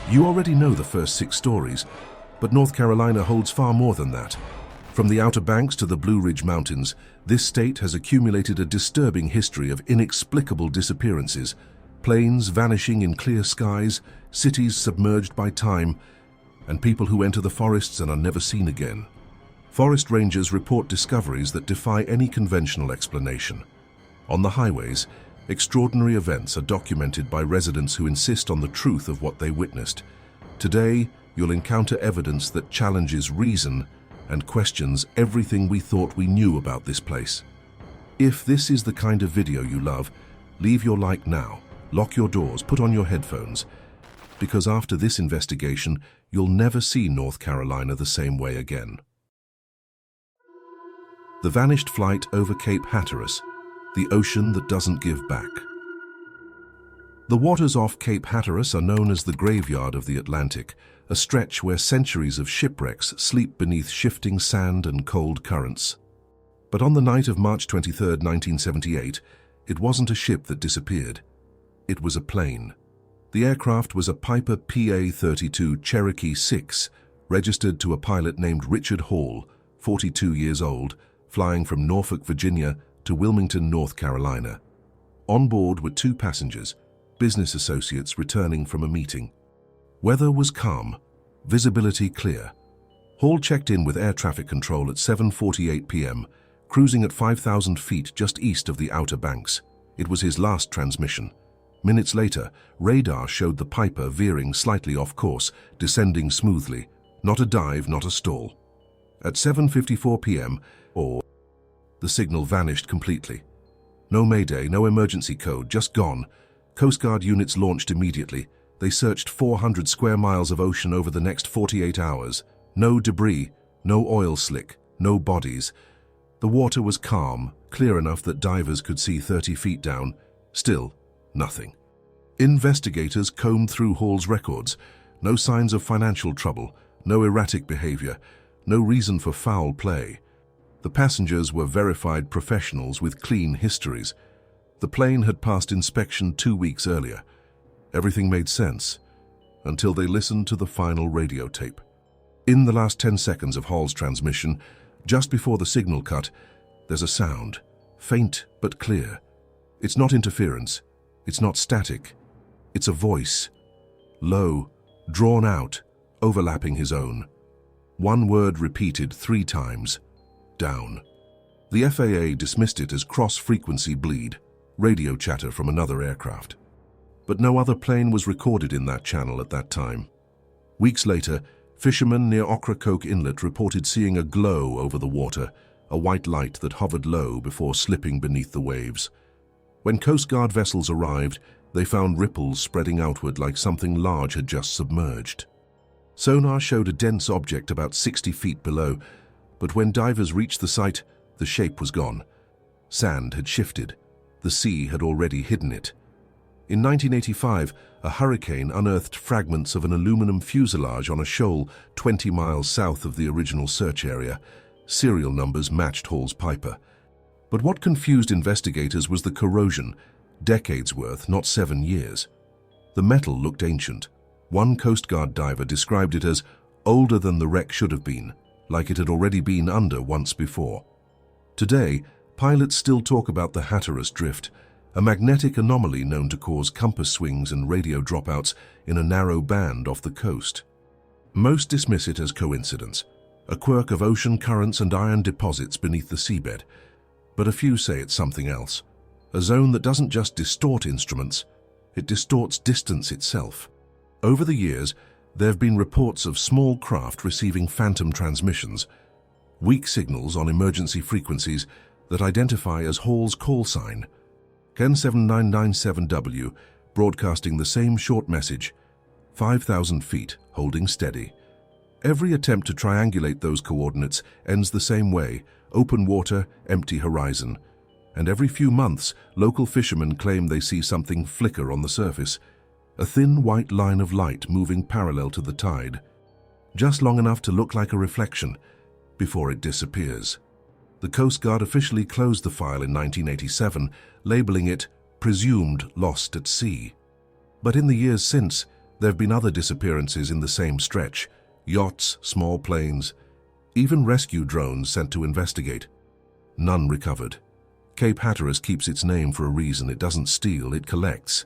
You already know the first 6 stories, but North Carolina holds far more than that. From the Outer Banks to the Blue Ridge Mountains, this state has accumulated a disturbing history of inexplicable disappearances, planes vanishing in clear skies, cities submerged by time, and people who enter the forests and are never seen again. Forest rangers report discoveries that defy any conventional explanation. On the highways, extraordinary events are documented by residents who insist on the truth of what they witnessed. Today, you'll encounter evidence that challenges reason and questions everything we thought we knew about this place. If this is the kind of video you love, leave your like now, lock your doors, put on your headphones, because after this investigation, you'll never see North Carolina the same way again. The vanished flight over Cape Hatteras, the ocean that doesn't give back. The waters off Cape Hatteras are known as the graveyard of the Atlantic, a stretch where centuries of shipwrecks sleep beneath shifting sand and cold currents. But on the night of March 23, 1978, it wasn't a ship that disappeared. It was a plane. The aircraft was a Piper PA-32 Cherokee 6, registered to a pilot named Richard Hall, 42 years old, flying from Norfolk, Virginia to Wilmington, North Carolina. On board were 2 passengers, business associates returning from a meeting. Weather was calm, visibility clear. Hall checked in with air traffic control at 7:48 p.m., cruising at 5,000 feet just east of the Outer Banks. It was his last transmission. Minutes later, radar showed the Piper veering slightly off course, descending smoothly. Not a dive, not a stall. At 7:54 p.m., the signal vanished completely. No mayday, no emergency code, just gone. Coast Guard units launched immediately. They searched 400 square miles of ocean over the next 48 hours. No debris, no oil slick, no bodies. The water was calm, clear enough that divers could see 30 feet down. Still, nothing. Investigators combed through Hall's records. No signs of financial trouble, no erratic behavior, no reason for foul play. The passengers were verified professionals with clean histories. The plane had passed inspection 2 weeks earlier. Everything made sense, until they listened to the final radio tape. In the last 10 seconds of Hall's transmission, just before the signal cut, there's a sound, faint but clear. It's not interference, it's not static, it's a voice. Low, drawn out, overlapping his own. One word repeated 3 times. Down. The FAA dismissed it as cross-frequency bleed, radio chatter from another aircraft. But no other plane was recorded in that channel at that time. Weeks later, fishermen near Ocracoke Inlet reported seeing a glow over the water, a white light that hovered low before slipping beneath the waves. When Coast Guard vessels arrived, they found ripples spreading outward like something large had just submerged. Sonar showed a dense object about 60 feet below, but when divers reached the site, the shape was gone. Sand had shifted. The sea had already hidden it. In 1985, a hurricane unearthed fragments of an aluminum fuselage on a shoal 20 miles south of the original search area. Serial numbers matched Hall's Piper. But what confused investigators was the corrosion, decades worth, not 7 years. The metal looked ancient. One Coast Guard diver described it as older than the wreck should have been, like it had already been under once before. Today, pilots still talk about the Hatteras Drift, a magnetic anomaly known to cause compass swings and radio dropouts in a narrow band off the coast. Most dismiss it as coincidence, a quirk of ocean currents and iron deposits beneath the seabed, but a few say it's something else, a zone that doesn't just distort instruments, it distorts distance itself. Over the years, there have been reports of small craft receiving phantom transmissions, weak signals on emergency frequencies that identify as Hall's call sign, KEN 7997W, broadcasting the same short message, 5,000 feet, holding steady. Every attempt to triangulate those coordinates ends the same way, open water, empty horizon. And every few months, local fishermen claim they see something flicker on the surface, a thin white line of light moving parallel to the tide, just long enough to look like a reflection before it disappears. The Coast Guard officially closed the file in 1987, labeling it presumed lost at sea. But in the years since, There have been other disappearances in the same stretch: yachts, small planes, even rescue drones sent to investigate. None recovered. Cape Hatteras keeps its name for a reason. It doesn't steal, it collects.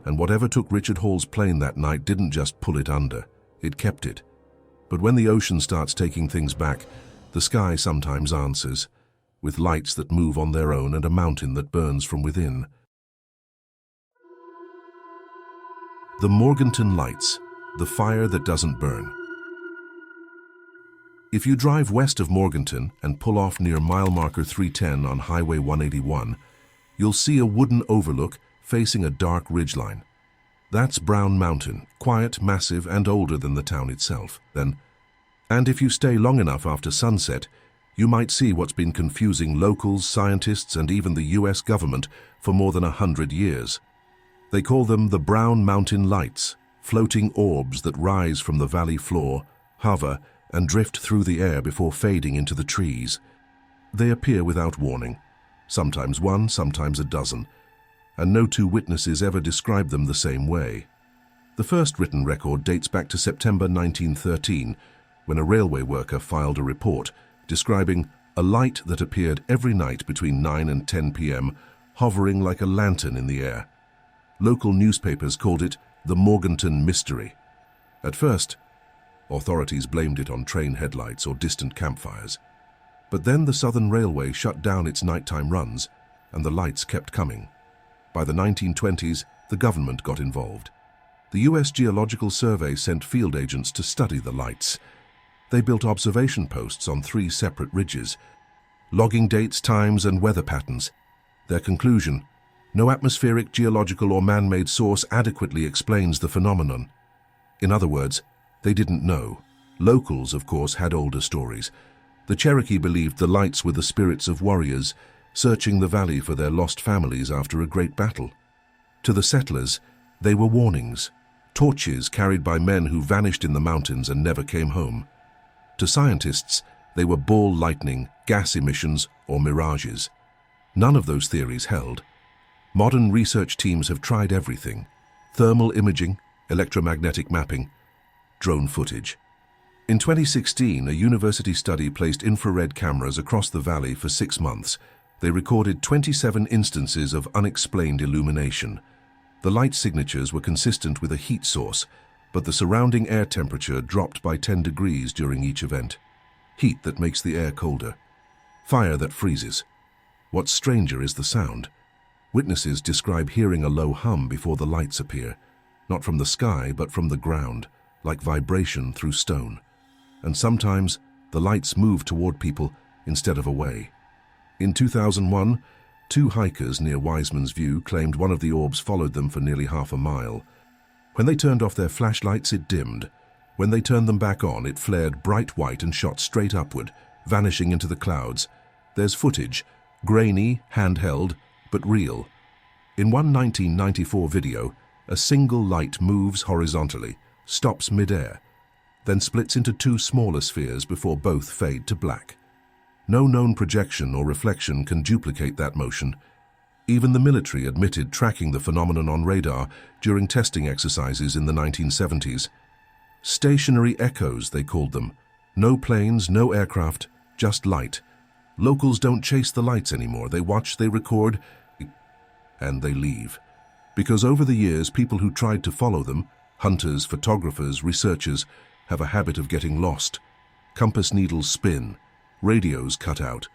And whatever took Richard Hall's plane that night didn't just pull it under, it kept it. But when the ocean starts taking things back, the sky sometimes answers, with lights that move on their own and a mountain that burns from within. The Morganton Lights, the fire that doesn't burn. If you drive west of Morganton and pull off near mile marker 310 on Highway 181, you'll see a wooden overlook facing a dark ridgeline. That's Brown Mountain, quiet, massive, and older than the town itself. And if you stay long enough after sunset, you might see what's been confusing locals, scientists, and even the US government for more than 100 years. They call them the Brown Mountain Lights, floating orbs that rise from the valley floor, hover, and drift through the air before fading into the trees. They appear without warning, sometimes one, sometimes a dozen, and no two witnesses ever describe them the same way. The first written record dates back to September 1913, when a railway worker filed a report describing a light that appeared every night between 9 and 10 p.m., hovering like a lantern in the air. Local newspapers called it the Morganton Mystery. At first, authorities blamed it on train headlights or distant campfires. But then the Southern Railway shut down its nighttime runs, and the lights kept coming. By the 1920s, the government got involved. The US Geological Survey sent field agents to study the lights. They built observation posts on 3 separate ridges, logging dates, times, and weather patterns. Their conclusion: no atmospheric, geological, or man-made source adequately explains the phenomenon. In other words, they didn't know. Locals, of course, had older stories. The Cherokee believed the lights were the spirits of warriors searching the valley for their lost families after a great battle. To the settlers, they were warnings, torches carried by men who vanished in the mountains and never came home. To scientists, they were ball lightning, gas emissions, or mirages. None of those theories held. Modern research teams have tried everything: thermal imaging, electromagnetic mapping, drone footage. In 2016, a university study placed infrared cameras across the valley for 6 months. They recorded 27 instances of unexplained illumination. The light signatures were consistent with a heat source, but the surrounding air temperature dropped by 10 degrees during each event. Heat that makes the air colder. Fire that freezes. What's stranger is the sound. Witnesses describe hearing a low hum before the lights appear, not from the sky but from the ground, like vibration through stone. And sometimes the lights move toward people instead of away. In 2001, 2 hikers near Wiseman's View claimed one of the orbs followed them for nearly half a mile. When they turned off their flashlights, it dimmed. When they turned them back on, it flared bright white and shot straight upward, vanishing into the clouds. There's footage, grainy, handheld, but real. In one 1994 video, a single light moves horizontally, stops mid-air, then splits into 2 smaller spheres before both fade to black. No known projection or reflection can duplicate that motion. Even the military admitted tracking the phenomenon on radar during testing exercises in the 1970s. Stationary echoes, they called them. No planes, no aircraft, just light. Locals don't chase the lights anymore. They watch, they record, and they leave. Because over the years, people who tried to follow them, hunters, photographers, researchers, have a habit of getting lost. Compass needles spin, radios cut out,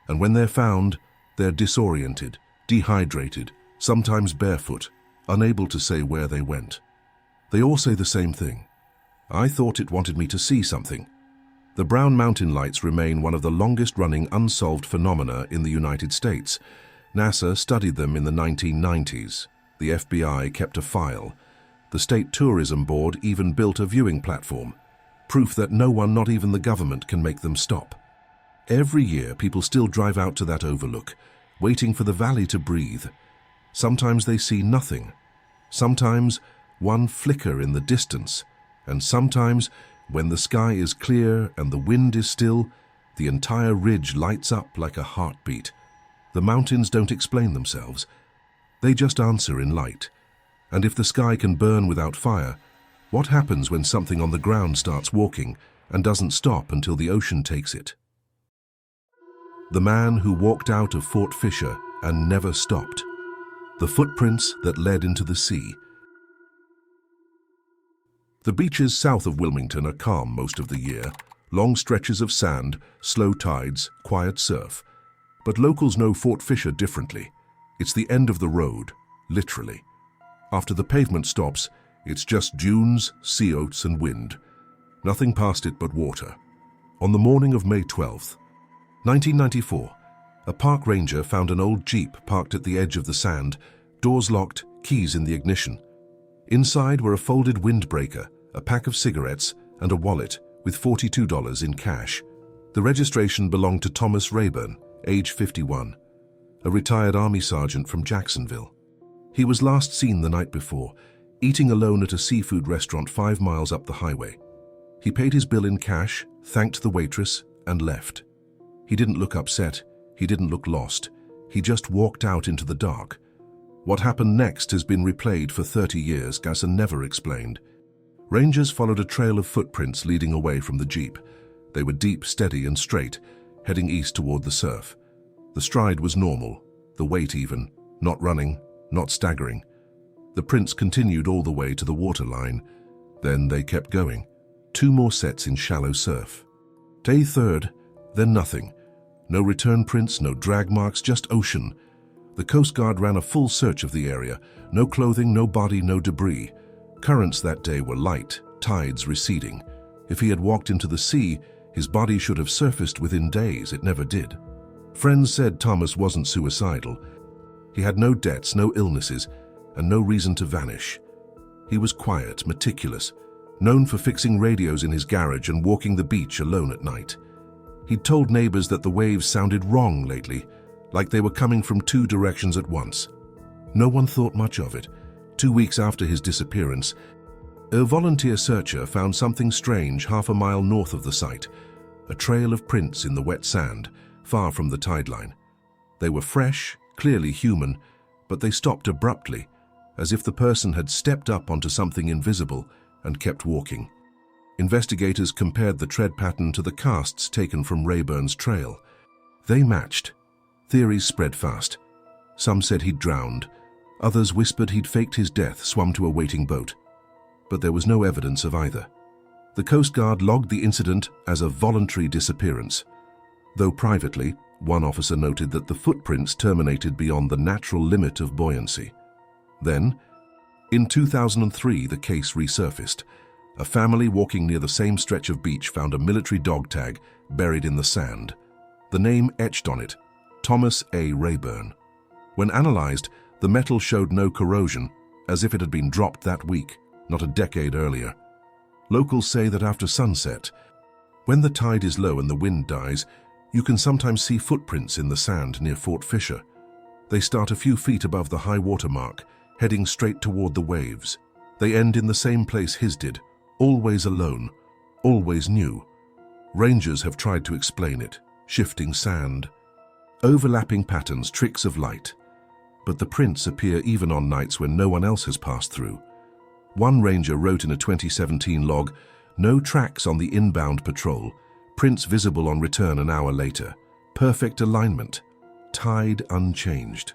and when they're found, they're disoriented, dehydrated, sometimes barefoot, unable to say where they went. They all say the same thing: I thought it wanted me to see something. The Brown Mountain Lights remain one of the longest-running unsolved phenomena in the United States. NASA studied them in the 1990s. The FBI kept a file. The State Tourism Board even built a viewing platform, proof that no one, not even the government, can make them stop. Every year, people still drive out to that overlook, waiting for the valley to breathe. Sometimes they see nothing. Sometimes one flicker in the distance. And sometimes, when the sky is clear and the wind is still, the entire ridge lights up like a heartbeat. The mountains don't explain themselves. They just answer in light. And if the sky can burn without fire, What happens when something on the ground starts walking and doesn't stop until the ocean takes it? The man who walked out of Fort Fisher and never stopped. The footprints that led into the sea. The beaches south of Wilmington are calm most of the year. Long stretches of sand, slow tides, quiet surf. But locals know Fort Fisher differently. It's the end of the road, literally. After the pavement stops, it's just dunes, sea oats and wind. Nothing past it but water. On the morning of May 12th, 1994, a park ranger found an old Jeep parked at the edge of the sand, doors locked, keys in the ignition. Inside were a folded windbreaker, a pack of cigarettes, and a wallet with $42 in cash. The registration belonged to Thomas Rayburn, age 51, a retired Army sergeant from Jacksonville. He was last seen the night before, eating alone at a seafood restaurant 5 miles up the highway. He paid his bill in cash, thanked the waitress, and left. He didn't look upset, he didn't look lost. He just walked out into the dark. What happened next has been replayed for 30 years, Gasson never explained. Rangers followed a trail of footprints leading away from the Jeep. They were deep, steady, and straight, heading east toward the surf. The stride was normal, the weight even, not running, not staggering. The prints continued all the way to the waterline. Then they kept going. 2 more sets in shallow surf. Day 3rd, then nothing. No return prints, no drag marks, just ocean. The Coast Guard ran a full search of the area. No clothing, no body, no debris. Currents that day were light, tides receding. If he had walked into the sea, his body should have surfaced within days. It never did. Friends said Thomas wasn't suicidal. He had no debts, no illnesses, and no reason to vanish. He was quiet, meticulous, known for fixing radios in his garage and walking the beach alone at night. He'd told neighbors that the waves sounded wrong lately, like they were coming from 2 directions at once. No one thought much of it. 2 weeks after his disappearance, a volunteer searcher found something strange half a mile north of the site, a trail of prints in the wet sand, far from the tide line. They were fresh, clearly human, but they stopped abruptly, as if the person had stepped up onto something invisible and kept walking. Investigators compared the tread pattern to the casts taken from Rayburn's trail. They matched. Theories spread fast. Some said he'd drowned. Others whispered he'd faked his death, swum to a waiting boat. But there was no evidence of either. The Coast Guard logged the incident as a voluntary disappearance. Though privately, one officer noted that the footprints terminated beyond the natural limit of buoyancy. Then, in 2003, the case resurfaced. A family walking near the same stretch of beach found a military dog tag buried in the sand. The name etched on it, Thomas A. Rayburn. When analyzed, the metal showed no corrosion, as if it had been dropped that week, not a decade earlier. Locals say that after sunset, when the tide is low and the wind dies, you can sometimes see footprints in the sand near Fort Fisher. They start a few feet above the high water mark, heading straight toward the waves. They end in the same place his did, always alone, always new. Rangers have tried to explain it, shifting sand, overlapping patterns, tricks of light. But the prints appear even on nights when no one else has passed through. One ranger wrote in a 2017 log, "No tracks on the inbound patrol, prints visible on return an hour later. Perfect alignment. Tide unchanged."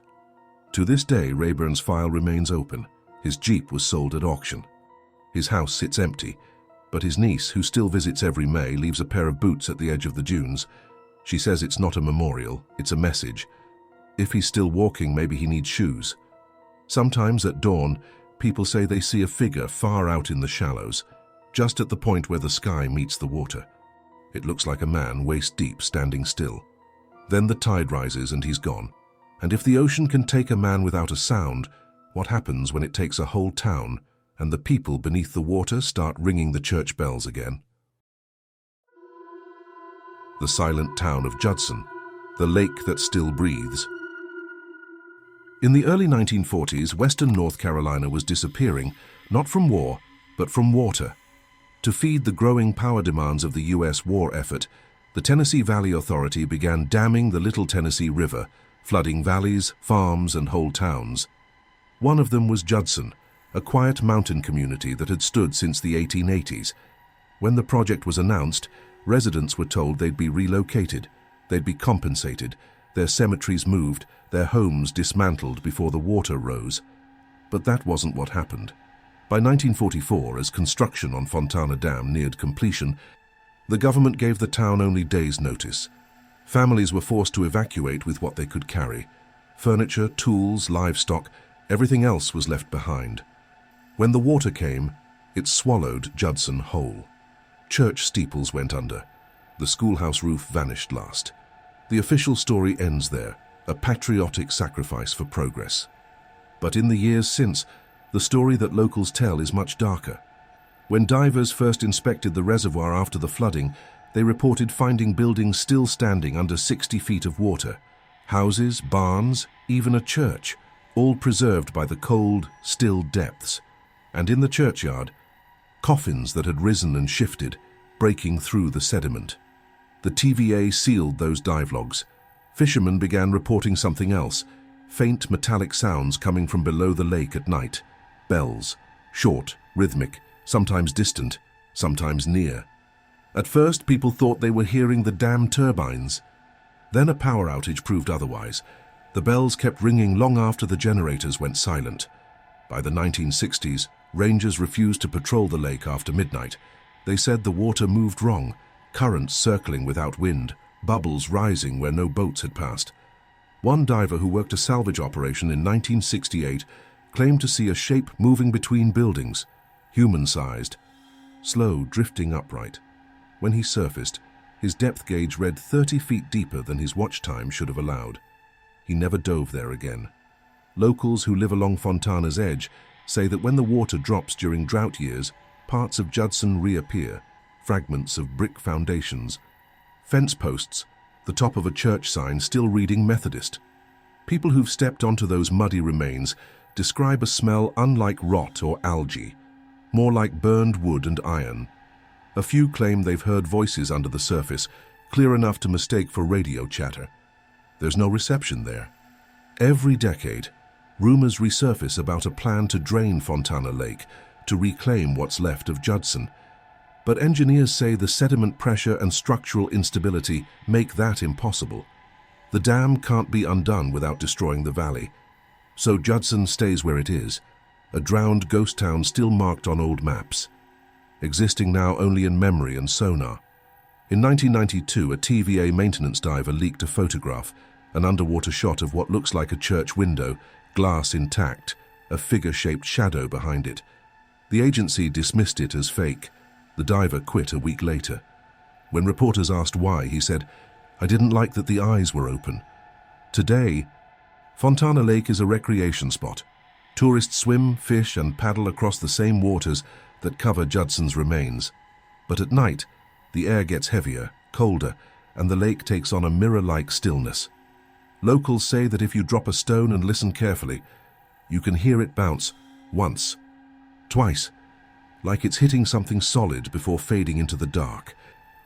To this day, Rayburn's file remains open. His Jeep was sold at auction. His house sits empty, but his niece, who still visits every May, leaves a pair of boots at the edge of the dunes. She says it's not a memorial, it's a message. If he's still walking, maybe he needs shoes. Sometimes at dawn, people say they see a figure far out in the shallows, just at the point where the sky meets the water. It looks like a man waist deep, standing still. Then the tide rises and he's gone. And if the ocean can take a man without a sound, what happens when it takes a whole town and the people beneath the water start ringing the church bells again? The silent town of Judson, the lake that still breathes. In the early 1940s, western North Carolina was disappearing, not from war, but from water. To feed the growing power demands of the U.S. war effort, the Tennessee Valley Authority began damming the Little Tennessee River, flooding valleys, farms, and whole towns. One of them was Judson, a quiet mountain community that had stood since the 1880s. When the project was announced, residents were told they'd be relocated, they'd be compensated, their cemeteries moved, their homes dismantled before the water rose. But that wasn't what happened. By 1944, as construction on Fontana Dam neared completion, the government gave the town only days' notice. Families were forced to evacuate with what they could carry. Furniture, tools, livestock, everything else was left behind. When the water came, it swallowed Judson whole. Church steeples went under. The schoolhouse roof vanished last. The official story ends there, a patriotic sacrifice for progress. But in the years since, the story that locals tell is much darker. When divers first inspected the reservoir after the flooding, they reported finding buildings still standing under 60 feet of water. Houses, barns, even a church, all preserved by the cold, still depths. And in the churchyard, coffins that had risen and shifted, breaking through the sediment. The TVA sealed those dive logs. Fishermen began reporting something else, faint metallic sounds coming from below the lake at night. Bells, short, rhythmic, sometimes distant, sometimes near. At first, people thought they were hearing the dam turbines. Then a power outage proved otherwise. The bells kept ringing long after the generators went silent. By the 1960s, rangers refused to patrol the lake after midnight. They said the water moved wrong, currents circling without wind, bubbles rising where no boats had passed. One diver who worked a salvage operation in 1968 claimed to see a shape moving between buildings, human-sized, slow, drifting upright. When he surfaced, his depth gauge read 30 feet deeper than his watch time should have allowed. He never dove there again. Locals who live along Fontana's edge say that when the water drops during drought years, parts of Judson reappear, fragments of brick foundations, fence posts, the top of a church sign still reading Methodist. People who've stepped onto those muddy remains describe a smell unlike rot or algae, more like burned wood and iron. A few claim they've heard voices under the surface, clear enough to mistake for radio chatter. There's no reception there. Every decade, rumors resurface about a plan to drain Fontana Lake, to reclaim what's left of Judson. But engineers say the sediment pressure and structural instability make that impossible. The dam can't be undone without destroying the valley. So Judson stays where it is, a drowned ghost town still marked on old maps, existing now only in memory and sonar. In 1992, a TVA maintenance diver leaked a photograph, an underwater shot of what looks like a church window, glass intact, a figure-shaped shadow behind it. The agency dismissed it as fake. The diver quit a week later. When reporters asked why, he said, "I didn't like that the eyes were open." Today, Fontana Lake is a recreation spot. Tourists swim, fish, and paddle across the same waters that cover Judson's remains. But at night, the air gets heavier, colder, and the lake takes on a mirror-like stillness. Locals say that if you drop a stone and listen carefully, you can hear it bounce once, twice, like it's hitting something solid before fading into the dark.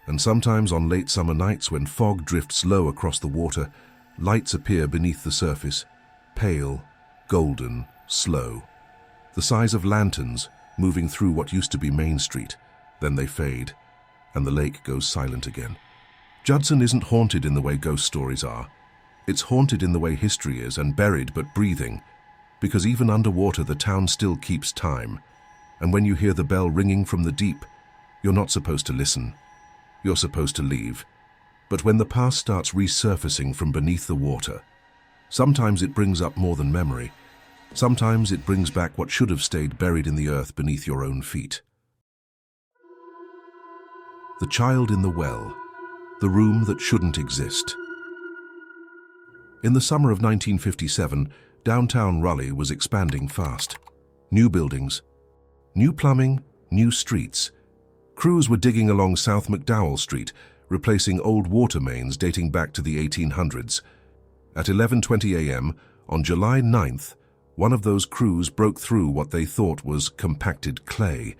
And sometimes on late summer nights when fog drifts low across the water, lights appear beneath the surface, pale, golden, slow. The size of lanterns moving through what used to be Main Street. Then they fade, and the lake goes silent again. Judson isn't haunted in the way ghost stories are. It's haunted in the way history is, and buried but breathing, because even underwater the town still keeps time. And when you hear the bell ringing from the deep, you're not supposed to listen. You're supposed to leave. But when the past starts resurfacing from beneath the water, sometimes it brings up more than memory. Sometimes it brings back what should have stayed buried in the earth beneath your own feet. The child in the well, the room that shouldn't exist. In the summer of 1957, downtown Raleigh was expanding fast. New buildings, new plumbing, new streets. Crews were digging along South McDowell Street, replacing old water mains dating back to the 1800s. At 11:20 a.m. on July 9th, one of those crews broke through what they thought was compacted clay.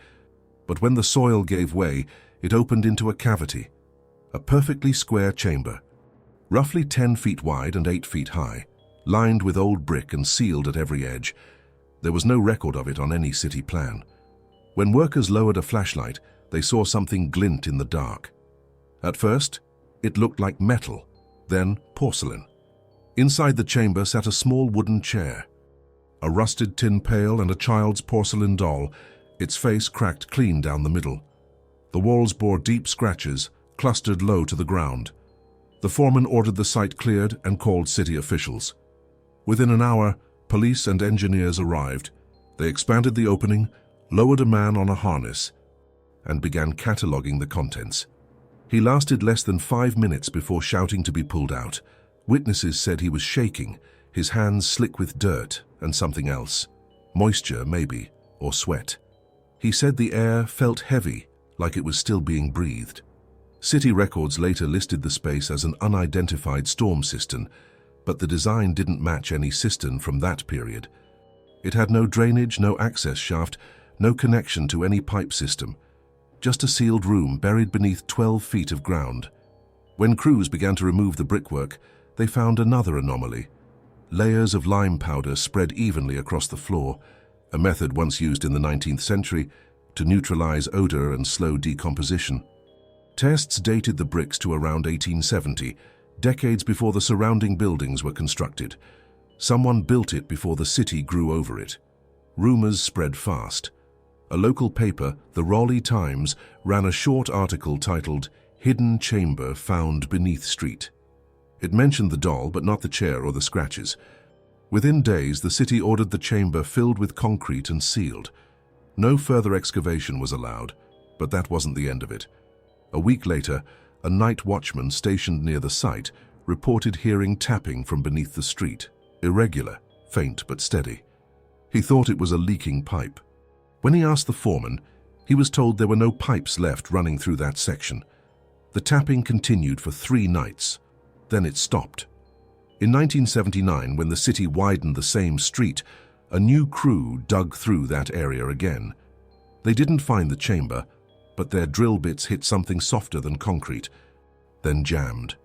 But when the soil gave way, it opened into a cavity, a perfectly square chamber, roughly 10 feet wide and 8 feet high, lined with old brick and sealed at every edge. There was no record of it on any city plan. When workers lowered a flashlight, they saw something glint in the dark. At first, it looked like metal, then porcelain. Inside the chamber sat a small wooden chair, a rusted tin pail and a child's porcelain doll, its face cracked clean down the middle. The walls bore deep scratches, clustered low to the ground. The foreman ordered the site cleared and called city officials. Within an hour, police and engineers arrived. They expanded the opening, lowered a man on a harness, and began cataloging the contents. He lasted less than 5 minutes before shouting to be pulled out. Witnesses said he was shaking, his hands slick with dirt and something else. Moisture, maybe, or sweat. He said the air felt heavy, like it was still being breathed. City records later listed the space as an unidentified storm cistern, but the design didn't match any cistern from that period. It had no drainage, no access shaft, no connection to any pipe system. Just a sealed room buried beneath 12 feet of ground. When crews began to remove the brickwork, they found another anomaly. Layers of lime powder spread evenly across the floor, a method once used in the 19th century to neutralize odor and slow decomposition. Tests dated the bricks to around 1870, decades before the surrounding buildings were constructed. Someone built it before the city grew over it. Rumors spread fast. A local paper, the Raleigh Times, ran a short article titled "Hidden Chamber Found Beneath Street." It mentioned the doll, but not the chair or the scratches. Within days, the city ordered the chamber filled with concrete and sealed. No further excavation was allowed, but that wasn't the end of it. A week later, a night watchman stationed near the site reported hearing tapping from beneath the street, irregular, faint but steady. He thought it was a leaking pipe. When he asked the foreman, he was told there were no pipes left running through that section. The tapping continued for 3 nights. Then it stopped. In 1979, when the city widened the same street, a new crew dug through that area again. They didn't find the chamber, but their drill bits hit something softer than concrete, then jammed.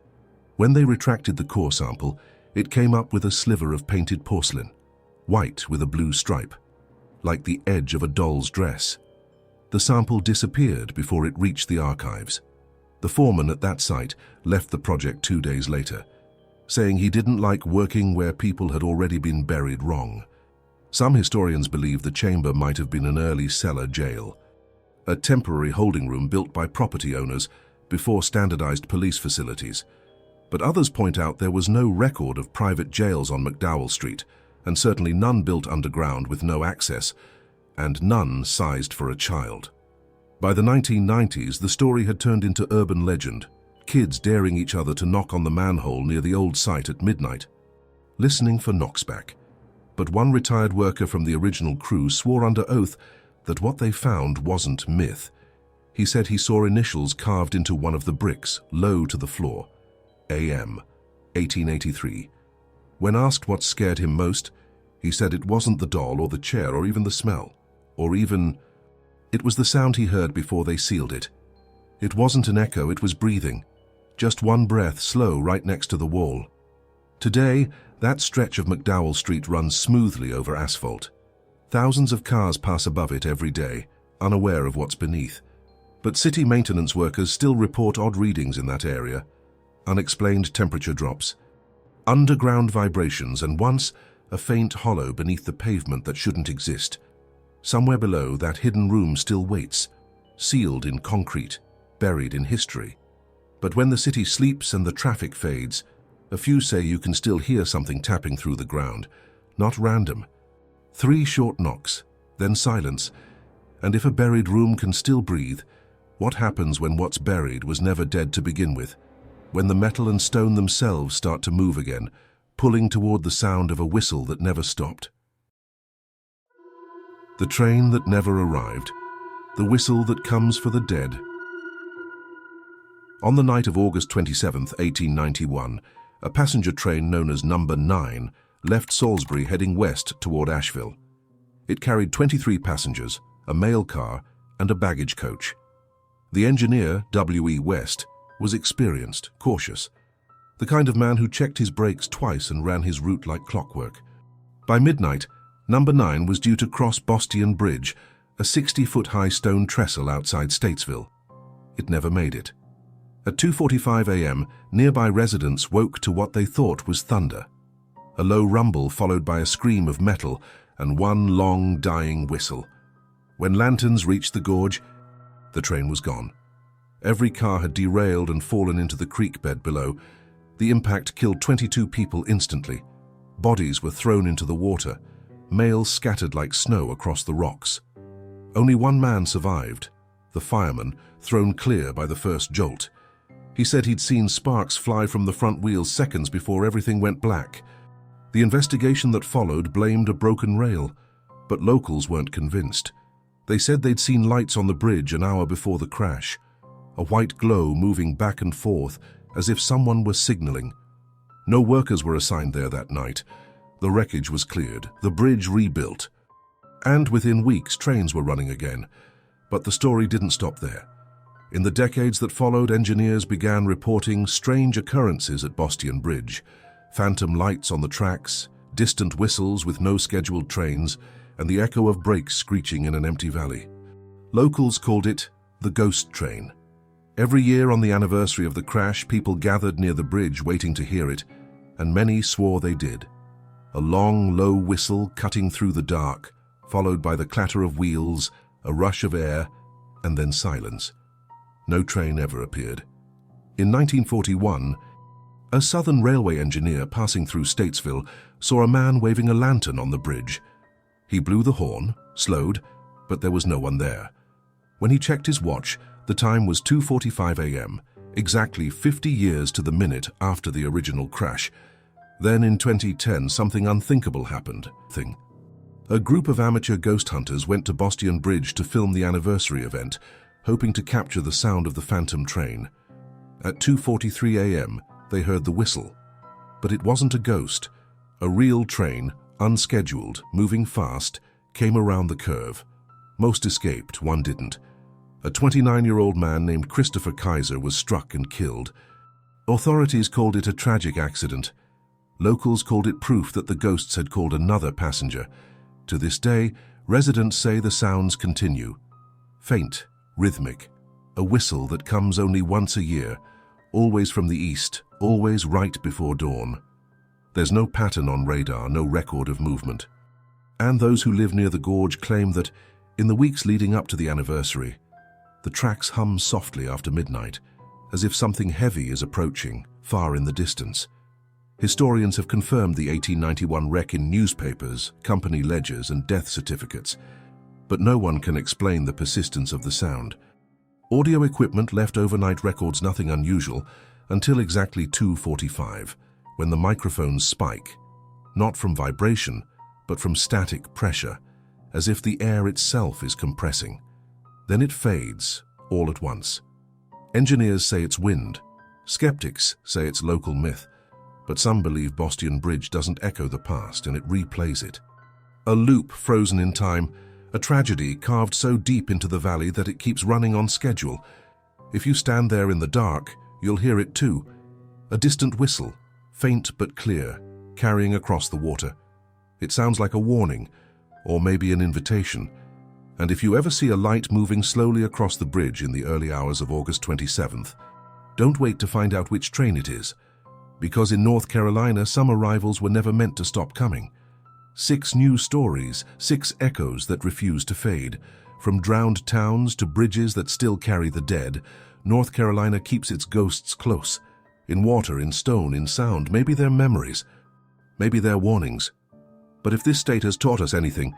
When they retracted the core sample, it came up with a sliver of painted porcelain, white with a blue stripe, like the edge of a doll's dress. The sample disappeared before it reached the archives. The foreman at that site left the project 2 days later, saying he didn't like working where people had already been buried wrong. Some historians believe the chamber might have been an early cellar jail, a temporary holding room built by property owners before standardized police facilities. But others point out there was no record of private jails on McDowell Street, and certainly none built underground with no access, and none sized for a child. By the 1990s, the story had turned into urban legend, kids daring each other to knock on the manhole near the old site at midnight, listening for knocks back. But one retired worker from the original crew swore under oath that what they found wasn't myth. He said he saw initials carved into one of the bricks, low to the floor. AM, 1883. When asked what scared him most, he said it wasn't the doll or the chair or even the smell, or even... It was the sound he heard before they sealed it. It wasn't an echo, it was breathing. Just one breath, slow, right next to the wall. Today, that stretch of McDowell Street runs smoothly over asphalt. Thousands of cars pass above it every day, unaware of what's beneath. But city maintenance workers still report odd readings in that area. Unexplained temperature drops, underground vibrations, and once a faint hollow beneath the pavement that shouldn't exist. Somewhere below, that hidden room still waits, sealed in concrete, buried in history. But when the city sleeps and the traffic fades, a few say you can still hear something tapping through the ground, not random. 3 short knocks, then silence, and if a buried room can still breathe, what happens when what's buried was never dead to begin with? When the metal and stone themselves start to move again, pulling toward the sound of a whistle that never stopped. The train that never arrived, the whistle that comes for the dead. On the night of August 27, 1891, a passenger train known as Number 9 left Salisbury heading west toward Asheville. It carried 23 passengers, a mail car, and a baggage coach. The engineer, W.E. West, was experienced, cautious, the kind of man who checked his brakes twice and ran his route like clockwork. By midnight, Number 9 was due to cross Boston Bridge, a 60-foot-high stone trestle outside Statesville. It never made it. At 2:45 a.m., nearby residents woke to what they thought was thunder. A low rumble followed by a scream of metal and one long, dying whistle. When lanterns reached the gorge, the train was gone. Every car had derailed and fallen into the creek bed below. The impact killed 22 people instantly. Bodies were thrown into the water, males scattered like snow across the rocks. Only one man survived, the fireman, thrown clear by the first jolt. He said he'd seen sparks fly from the front wheels seconds before everything went black. The investigation that followed blamed a broken rail, but locals weren't convinced. They said they'd seen lights on the bridge an hour before the crash, a white glow moving back and forth as if someone was signaling. No workers were assigned there that night. The wreckage was cleared, the bridge rebuilt, and within weeks trains were running again. But the story didn't stop there. In the decades that followed, engineers began reporting strange occurrences at Boston Bridge. Phantom lights on the tracks, distant whistles with no scheduled trains, and the echo of brakes screeching in an empty valley. Locals called it the ghost train. Every year on the anniversary of the crash, people gathered near the bridge waiting to hear it, and many swore they did. A long, low whistle cutting through the dark, followed by the clatter of wheels, a rush of air, and then silence. No train ever appeared. In 1941, a Southern Railway engineer passing through Statesville saw a man waving a lantern on the bridge. He blew the horn, slowed, but there was no one there. When he checked his watch, the time was 2:45 a.m., exactly 50 years to the minute after the original crash. Then in 2010, something unthinkable happened. A group of amateur ghost hunters went to Boston Bridge to film the anniversary event, hoping to capture the sound of the phantom train. At 2:43 a.m., they heard the whistle. But it wasn't a ghost. A real train, unscheduled, moving fast, came around the curve. Most escaped, one didn't. A 29-year-old man named Christopher Kaiser was struck and killed. Authorities called it a tragic accident. Locals called it proof that the ghosts had called another passenger. To this day, residents say the sounds continue. Faint, rhythmic, a whistle that comes only once a year, always from the east, always right before dawn. There's no pattern on radar, no record of movement. And those who live near the gorge claim that, in the weeks leading up to the anniversary, the tracks hum softly after midnight, as if something heavy is approaching, far in the distance. Historians have confirmed the 1891 wreck in newspapers, company ledgers, and death certificates, but no one can explain the persistence of the sound. Audio equipment left overnight records nothing unusual until exactly 2:45, when the microphones spike, not from vibration, but from static pressure, as if the air itself is compressing. Then it fades, all at once. Engineers say it's wind. Skeptics say it's local myth. But some believe Boston Bridge doesn't echo the past and it replays it. A loop frozen in time, a tragedy carved so deep into the valley that it keeps running on schedule. If you stand there in the dark, you'll hear it too. A distant whistle, faint but clear, carrying across the water. It sounds like a warning, or maybe an invitation. And if you ever see a light moving slowly across the bridge in the early hours of August 27th, don't wait to find out which train it is. Because in North Carolina, some arrivals were never meant to stop coming. 6 new stories, 6 echoes that refuse to fade. From drowned towns to bridges that still carry the dead, North Carolina keeps its ghosts close. In water, in stone, in sound. Maybe they're memories. Maybe they're warnings. But if this state has taught us anything,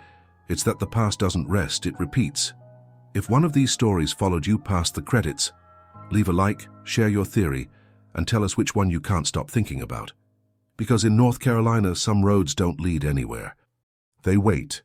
it's that the past doesn't rest, it repeats. If one of these stories followed you past the credits, leave a like, share your theory, and tell us which one you can't stop thinking about. Because in North Carolina, some roads don't lead anywhere. They wait.